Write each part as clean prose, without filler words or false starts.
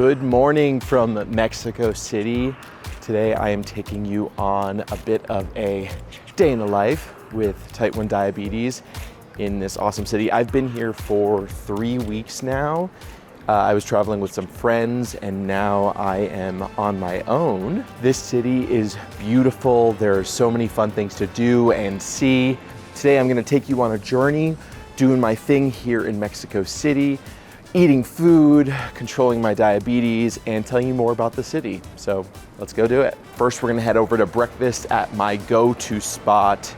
Good morning from Mexico City. Today I am taking you on a bit of a day in the life with type 1 diabetes in this awesome city. I've been here for 3 weeks now. I was traveling with some friends and now I am on my own. This city is beautiful. There are so many fun things to do and see. Today I'm gonna take you on a journey, doing my thing here in Mexico City, eating food, controlling my diabetes, and telling you more about the city. So let's go do it. First, we're gonna head over to breakfast at my go-to spot.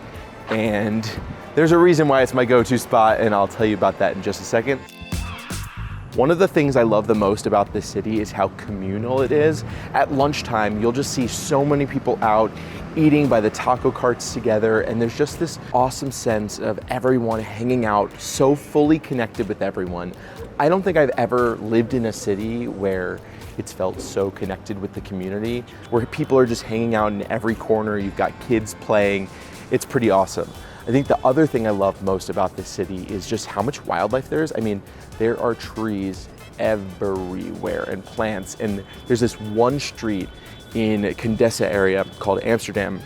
And there's a reason why it's my go-to spot, and I'll tell you about that in just a second. One of the things I love the most about this city is how communal it is. At lunchtime, you'll just see so many people out eating by the taco carts together, and there's just this awesome sense of everyone hanging out, so fully connected with everyone. I don't think I've ever lived in a city where it's felt so connected with the community, where people are just hanging out in every corner, you've got kids playing. It's pretty awesome. I think the other thing I love most about this city is just how much wildlife there is. I mean, there are trees everywhere and plants, and there's this one street in Condesa area called Amsterdam,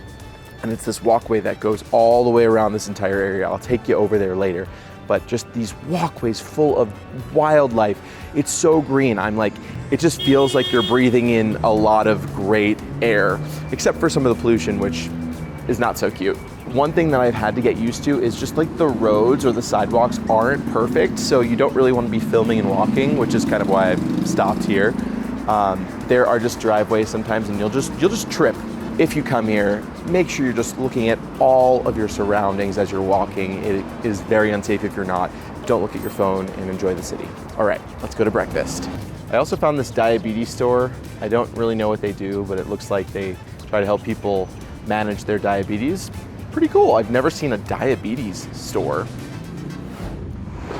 and it's this walkway that goes all the way around this entire area. I'll take you over there later, but just these walkways full of wildlife. It's so green. It just feels like you're breathing in a lot of great air, except for some of the pollution, which is not so cute. One thing that I've had to get used to is just like the roads or the sidewalks aren't perfect, so you don't really want to be filming and walking, which is kind of why I've stopped here. There are just driveways sometimes, and you'll just trip. If you come here, make sure you're just looking at all of your surroundings as you're walking. It is very unsafe if you're not. Don't look at your phone and enjoy the city. All right, let's go to breakfast. I also found this diabetes store. I don't really know what they do, but it looks like they try to help people manage their diabetes. Pretty cool. I've never seen a diabetes store.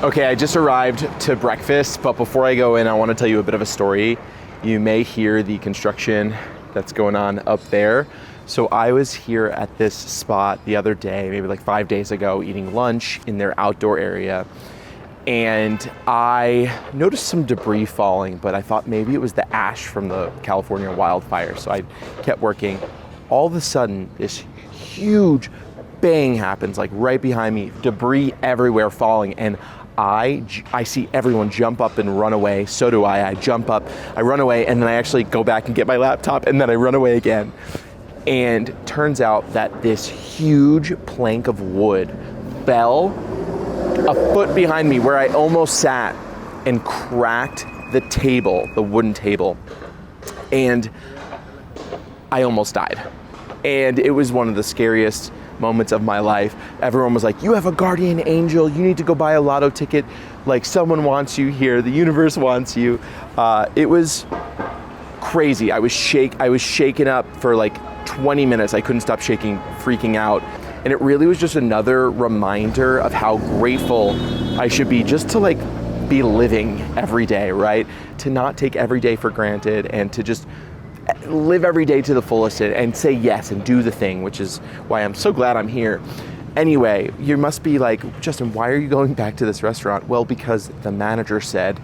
Okay, I just arrived to breakfast, but before I go in, I want to tell you a bit of a story. You may hear the construction that's going on up there. So I was here at this spot the other day, maybe like 5 days ago, eating lunch in their outdoor area. And I noticed some debris falling, but I thought maybe it was the ash from the California wildfire. So I kept working. All of a sudden, this huge bang happens, like right behind me, debris everywhere falling. And I see everyone jump up and run away. So do I. I jump up, I run away, and then I actually go back and get my laptop, and then I run away again. And turns out that this huge plank of wood fell a foot behind me where I almost sat and cracked the table, the wooden table. And I almost died. And it was one of the scariest moments of my life. Everyone was like, "You have a guardian angel, you need to go buy a lotto ticket, like someone wants you here, the universe wants you." It was crazy. I was shaken up for like 20 minutes. I couldn't stop shaking, freaking out. And it really was just another reminder of how grateful I should be just to like be living every day, right? To not take every day for granted and to just live every day to the fullest and say yes and do the thing, which is why I'm so glad I'm here. Anyway, you must be like, "Justin, why are you going back to this restaurant?" Well, because the manager said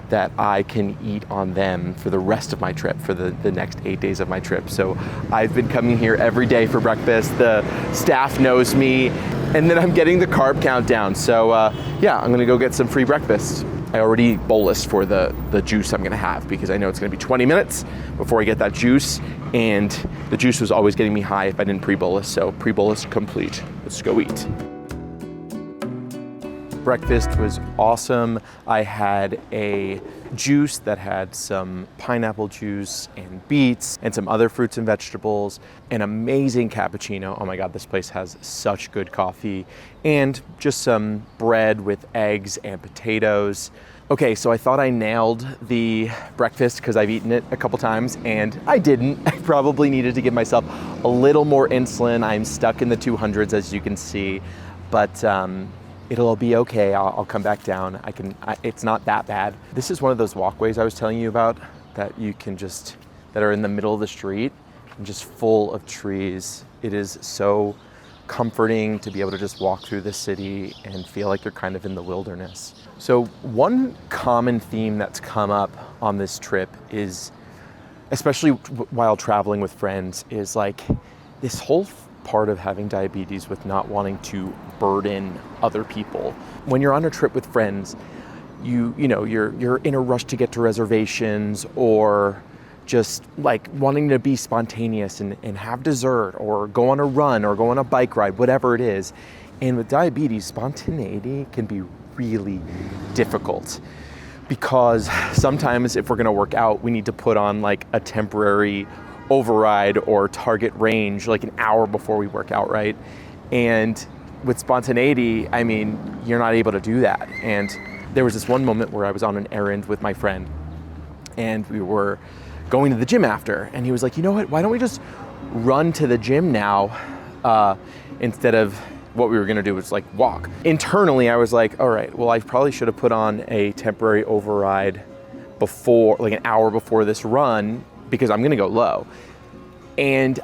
that I can eat on them for the rest of my trip, for the next 8 days of my trip. So I've been coming here every day for breakfast. The staff knows me, and then I'm getting the carb count down. So yeah, I'm gonna go get some free breakfast. I already bolused for the juice I'm gonna have because I know it's gonna be 20 minutes before I get that juice, and the juice was always getting me high if I didn't pre-bolus, so pre-bolus complete. Let's go eat. Breakfast was awesome. I had a juice that had some pineapple juice and beets and some other fruits and vegetables, an amazing cappuccino. Oh my God, this place has such good coffee, and just some bread with eggs and potatoes. Okay, so I thought I nailed the breakfast because I've eaten it a couple times, and I didn't. I probably needed to give myself a little more insulin. I'm stuck in the 200s, as you can see, but it'll be okay. I'll come back down. It's not that bad. This is one of those walkways I was telling you about that are in the middle of the street and just full of trees. It is so comforting to be able to just walk through the city and feel like you're kind of in the wilderness. So one common theme that's come up on this trip is, especially while traveling with friends, is like this whole part of having diabetes with not wanting to burden other people. When you're on a trip with friends, you're in a rush to get to reservations, or just like wanting to be spontaneous and have dessert or go on a run or go on a bike ride, whatever it is. And with diabetes, spontaneity can be really difficult, because sometimes if we're gonna work out, we need to put on like a temporary override or target range like an hour before we work out, right? And with spontaneity, I mean, you're not able to do that. And there was this one moment where I was on an errand with my friend, and we were going to the gym after, and he was like, you know what, why don't we just run to the gym now instead of what we were gonna do was like walk. Internally, I was like, all right, well, I probably should have put on a temporary override before, like an hour before this run, because I'm gonna go low. And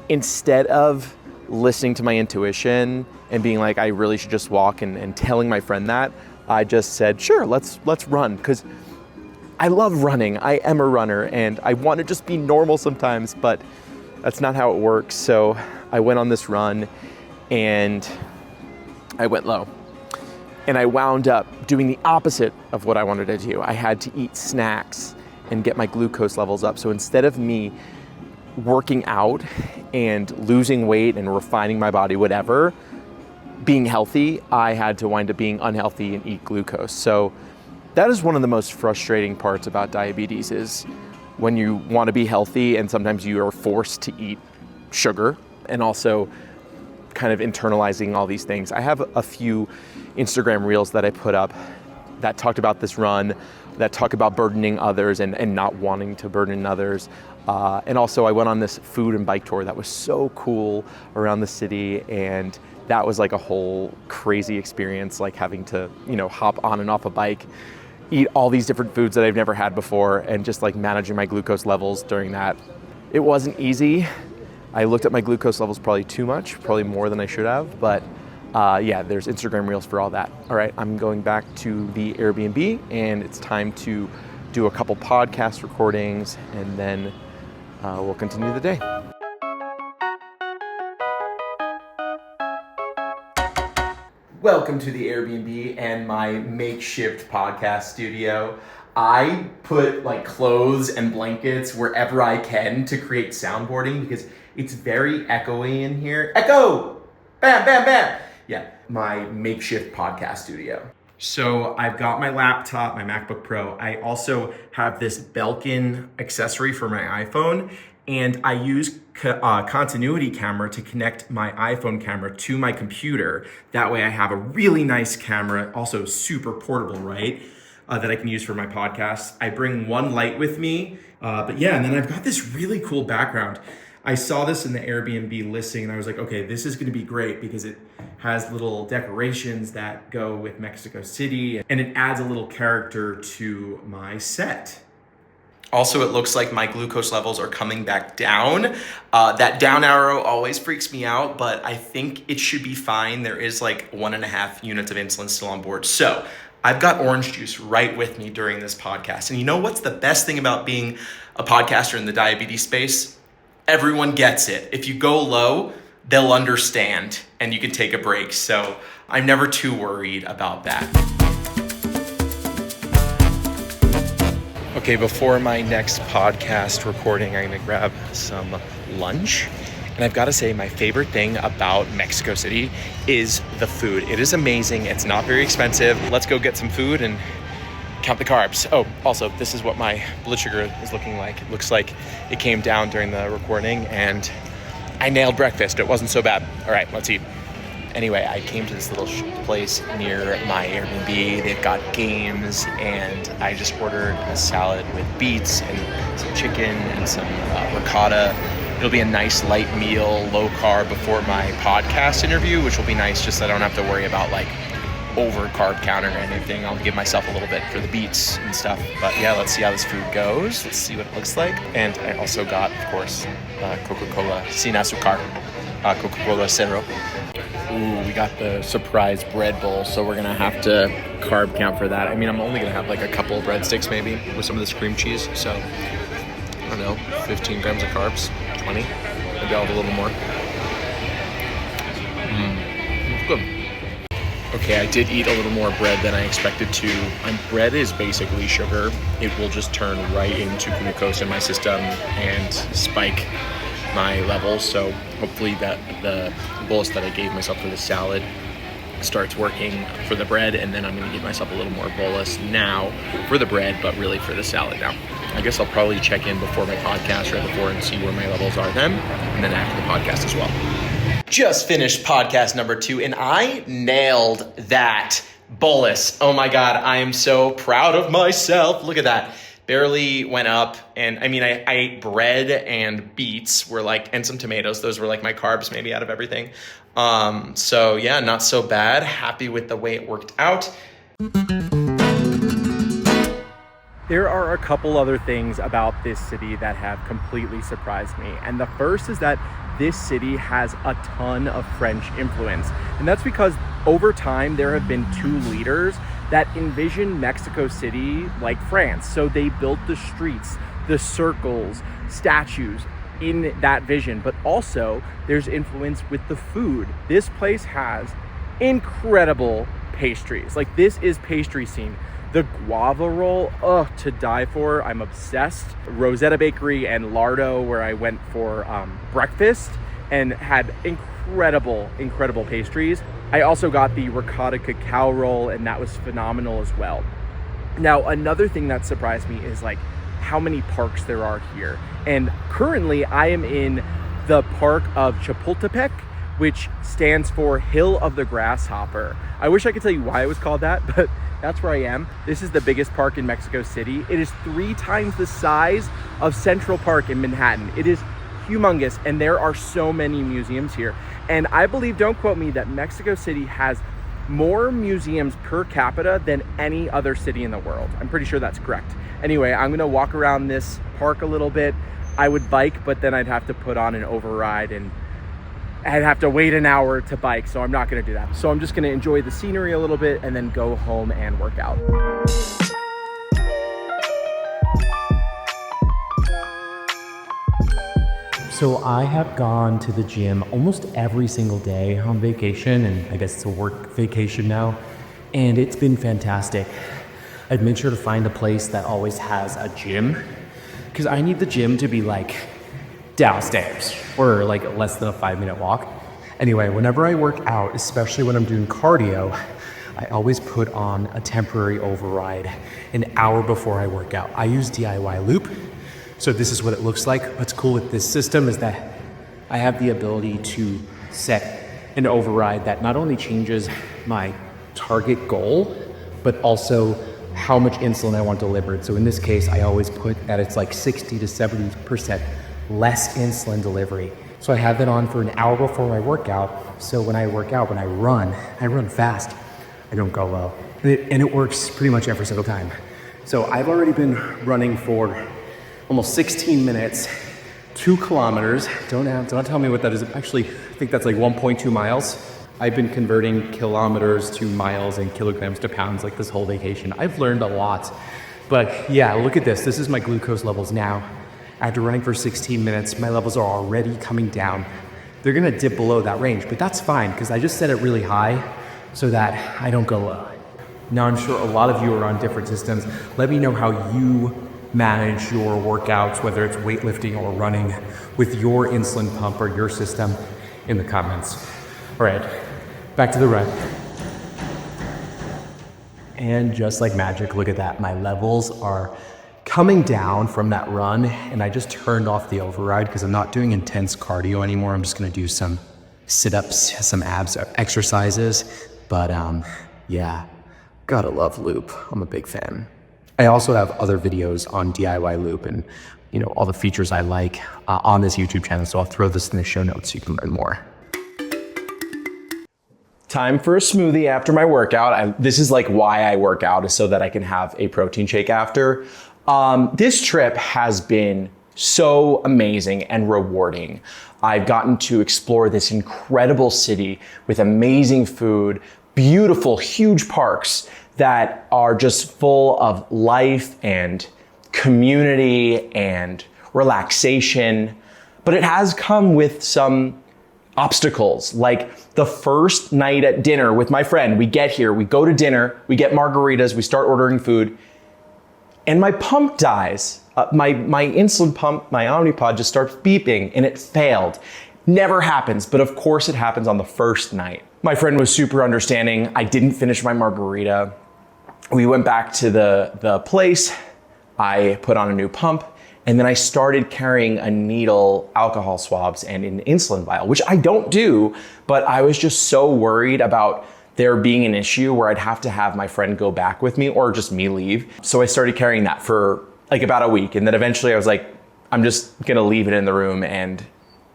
instead of listening to my intuition and being like, I really should just walk, and telling my friend that, I just said, sure, let's run, because I love running. I am a runner, and I want to just be normal sometimes, but that's not how it works. So I went on this run, and I went low. And I wound up doing the opposite of what I wanted to do. I had to eat snacks and get my glucose levels up. So instead of me working out and losing weight and refining my body, whatever, being healthy, I had to wind up being unhealthy and eat glucose. So that is one of the most frustrating parts about diabetes, is when you want to be healthy and sometimes you are forced to eat sugar, and also kind of internalizing all these things. I have a few Instagram reels that I put up that talked about this run, that talk about burdening others and not wanting to burden others. And also I went on this food and bike tour that was so cool around the city, and that was like a whole crazy experience, like having to, hop on and off a bike, eat all these different foods that I've never had before, and just like managing my glucose levels during that. It wasn't easy. I looked at my glucose levels probably too much, probably more than I should have, but yeah, there's Instagram reels for all that. All right, I'm going back to the Airbnb, and it's time to do a couple podcast recordings, and then we'll continue the day. Welcome to the Airbnb and my makeshift podcast studio. I put like clothes and blankets wherever I can to create soundboarding, because it's very echoey in here. Echo! Bam, bam, bam! Yeah, my makeshift podcast studio. So I've got my laptop, my MacBook Pro. I also have this Belkin accessory for my iPhone, and I use continuity camera to connect my iPhone camera to my computer. That way I have a really nice camera, also super portable, right? That I can use for my podcast. I bring one light with me, but yeah, and then I've got this really cool background. I saw this in the Airbnb listing, and I was like, okay, this is gonna be great because it has little decorations that go with Mexico City, and it adds a little character to my set. Also, it looks like my glucose levels are coming back down. That down arrow always freaks me out, but I think it should be fine. There is like 1.5 units of insulin still on board. So I've got orange juice right with me during this podcast. And you know what's the best thing about being a podcaster in the diabetes space? Everyone gets it. If you go low, they'll understand and you can take a break. So I'm never too worried about that. Okay, before my next podcast recording, I'm gonna grab some lunch. And I've gotta say, my favorite thing about Mexico City is the food. It is amazing, it's not very expensive. Let's go get some food and count the carbs. Oh, also, this is what my blood sugar is looking like. It looks like it came down during the recording, and I nailed breakfast. It wasn't so bad. All right, let's eat. Anyway, I came to this little place near my Airbnb. They've got games, and I just ordered a salad with beets and some chicken and some ricotta. It'll be a nice light meal, low carb before my podcast interview, which will be nice, just so I don't have to worry about like over carb count or anything. I'll give myself a little bit for the beets and stuff. But yeah, let's see how this food goes. Let's see what it looks like. And I also got, of course, Coca-Cola sin azúcar, Coca-Cola Cero. Ooh, we got the surprise bread bowl, so we're gonna have to carb count for that. I mean, I'm only gonna have like a couple of breadsticks maybe with some of this cream cheese, so I don't know, 15 grams of carbs, 20, maybe I'll have a little more. It's good. Okay, I did eat a little more bread than I expected to. Bread is basically sugar. It will just turn right into glucose in my system and spike my levels, so hopefully that the bolus that I gave myself for the salad starts working for the bread, and then I'm going to give myself a little more bolus now for the bread, but really for the salad now. I guess I'll probably check in before my podcast right before and see where my levels are then, and then after the podcast as well. Just finished podcast number 2, and I nailed that bolus. Oh my God, I am so proud of myself. Look at that. Barely went up, and I mean, I ate bread and beets and some tomatoes. Those were like my carbs maybe out of everything. So yeah, not so bad. Happy with the way it worked out. There are a couple other things about this city that have completely surprised me. And the first is that this city has a ton of French influence. And that's because over time, there have been 2 leaders that envision Mexico City like France. So they built the streets, the circles, statues in that vision, but also there's influence with the food. This place has incredible pastries. Like, this is pastry scene. The guava roll, to die for. I'm obsessed. Rosetta Bakery and Lardo, where I went for breakfast and had incredible pastries. I also got the ricotta cacao roll, and that was phenomenal as well. Now, another thing that surprised me is like how many parks there are here. And currently I am in the park of Chapultepec, which stands for Hill of the Grasshopper. I wish I could tell you why it was called that, but that's where I am. This is the biggest park in Mexico City. It is 3 times the size of Central Park in Manhattan. It is humongous, and there are so many museums here. And I believe, don't quote me, that Mexico City has more museums per capita than any other city in the world. I'm pretty sure that's correct. Anyway, I'm gonna walk around this park a little bit. I would bike, but then I'd have to put on an override and I'd have to wait an hour to bike, so I'm not gonna do that. So I'm just gonna enjoy the scenery a little bit and then go home and work out. So I have gone to the gym almost every single day on vacation, and I guess it's a work vacation now, and it's been fantastic. I've made sure to find a place that always has a gym, because I need the gym to be like downstairs or like less than a 5-minute walk. Anyway, whenever I work out, especially when I'm doing cardio, I always put on a temporary override an hour before I work out. I use DIY Loop. So this is what it looks like. What's cool with this system is that I have the ability to set an override that not only changes my target goal, but also how much insulin I want delivered. So in this case, I always put that it's like 60 to 70% less insulin delivery. So I have that on for an hour before my workout. So when I work out, when I run fast. I don't go low. And it works pretty much every single time. So I've already been running for almost 16 minutes, 2 kilometers. Don't tell me what that is. Actually, I think that's like 1.2 miles. I've been converting kilometers to miles and kilograms to pounds like this whole vacation. I've learned a lot. But yeah, look at this. This is my glucose levels now. After running for 16 minutes, my levels are already coming down. They're gonna dip below that range, but that's fine because I just set it really high so that I don't go low. Now, I'm sure a lot of you are on different systems. Let me know how you manage your workouts, whether it's weightlifting or running, with your insulin pump or your system in the comments. All right, back to the run. And just like magic, look at that. My levels are coming down from that run, and I just turned off the override because I'm not doing intense cardio anymore. I'm just gonna do some sit-ups, some abs exercises. But yeah, gotta love Loop. I'm a big fan. I also have other videos on DIY Loop and all the features I like on this YouTube channel. So I'll throw this in the show notes so you can learn more. Time for a smoothie after my workout. This is like why I work out, is so that I can have a protein shake after. This trip has been so amazing and rewarding. I've gotten to explore this incredible city with amazing food, beautiful, huge parks that are just full of life and community and relaxation. But it has come with some obstacles, like the first night at dinner with my friend. We get here, we go to dinner, we get margaritas, we start ordering food, and my pump dies. My insulin pump, my Omnipod just starts beeping and it failed. Never happens, but of course it happens on the first night. My friend was super understanding. I didn't finish my margarita. We went back to the place. I put on a new pump, and then I started carrying a needle, alcohol swabs, and an insulin vial, which I don't do, but I was just so worried about there being an issue where I'd have to have my friend go back with me or just me leave. So I started carrying that for like about a week. And then eventually I was like, I'm just gonna leave it in the room and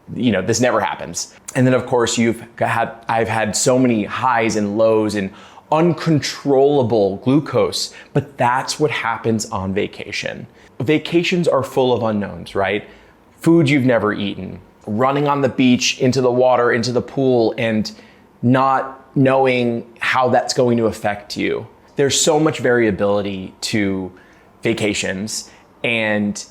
this never happens. And then of course I've had so many highs and lows and uncontrollable glucose, but that's what happens on vacation. Vacations are full of unknowns, right? Food you've never eaten, running on the beach, into the water, into the pool, and not knowing how that's going to affect you. There's so much variability to vacations. And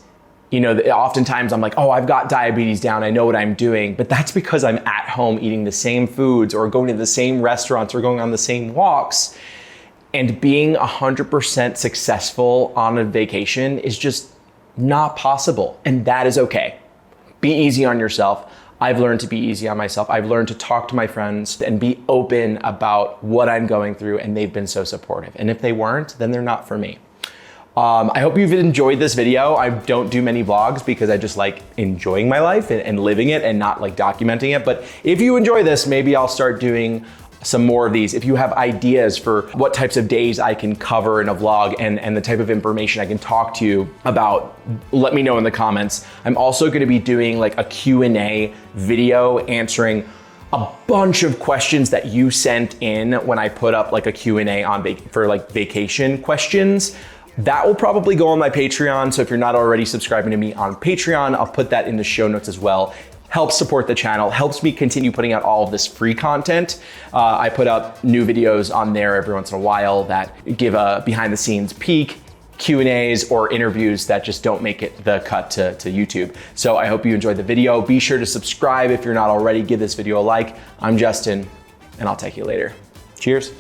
oftentimes I'm like, oh, I've got diabetes down, I know what I'm doing, but that's because I'm at home eating the same foods or going to the same restaurants or going on the same walks. And being 100% successful on a vacation is just not possible. And that is okay. Be easy on yourself. I've learned to be easy on myself. I've learned to talk to my friends and be open about what I'm going through, and they've been so supportive. And if they weren't, then they're not for me. I hope you've enjoyed this video. I don't do many vlogs because I just like enjoying my life and living it and not like documenting it. But if you enjoy this, maybe I'll start doing some more of these. If you have ideas for what types of days I can cover in a vlog and the type of information I can talk to you about, let me know in the comments. I'm also gonna be doing like a Q&A video answering a bunch of questions that you sent in when I put up like a Q&A for like vacation questions. That will probably go on my Patreon. So if you're not already subscribing to me on Patreon, I'll put that in the show notes as well. Helps support the channel, helps me continue putting out all of this free content. I put up new videos on there every once in a while that give a behind the scenes peek, Q&As, or interviews that just don't make it the cut to YouTube. So I hope you enjoyed the video. Be sure to subscribe if you're not already. Give this video a like. I'm Justin, and I'll take you later. Cheers.